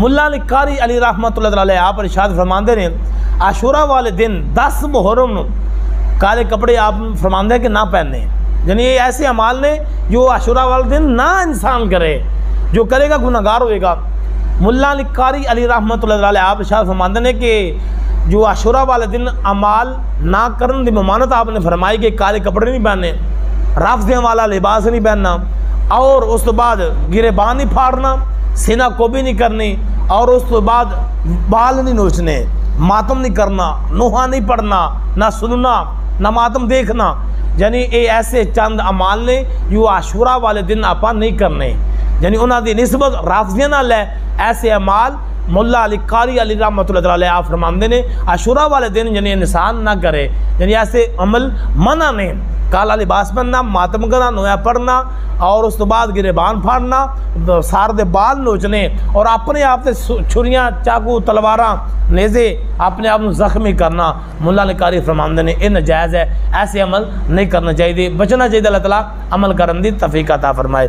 मुल्ला अली कारी अली रहमतुल्लाह अलैह आप इरशाद फरमाते ने आशूरा वाले दिन 10 मुहर्रम काले कपड़े आप फरमाते हैं कि ना पहने, यानी ये ऐसे अमाल ने जो आशूरा वाले दिन ना इंसान करे, जो करेगा गुनहगार होएगा। मुल्ला अली कारी अली रहमतुल्लाह अलैह आप इरशाद फरमाते हैं कि जो आशूरा वाले दिन अमाल ना करने की ममानत आपने फरमाई कि काले कपड़े नहीं पहने, राफ़ियाँ वाला लिबास नहीं पहनना, और उस तो बाद गिरेबान नहीं फाड़ना, सीना को भी नहीं करनी, और उस तो बाद बाल नहीं नोचने, मातम नहीं करना, नोहा नहीं पढ़ना, ना सुनना, ना मातम देखना, यानी ये ऐसे चंद अमाल ने जो आशूरा वाले दिन आपा नहीं करने, यानी उन्होंने निस्बत राफ़ियाँ नाल है। ऐसे अमाल मुल्ला अली कारी अली रहमतुल्लाह अलैह आप फरमाते ने आशूरा वाले दिन यानी इंसान ना करे, यानी ऐसे अमल मना ने। काला लिबास पहनना, मातम करना, नोया पढ़ना, और उस तो बाद गिरेबान फाड़ना, सार दे बाल नोचने, और अपने आप से छुरियाँ चाकू तलवारां नेज़े अपने आप को जख्मी करना, मुल्ला अली कारी फरमाते ने ये नजायज़ है। ऐसे अमल नहीं करना चाहिए, बचना चाहिए। अल्लाह ताला अमल करने की तौफीक अता फरमाए।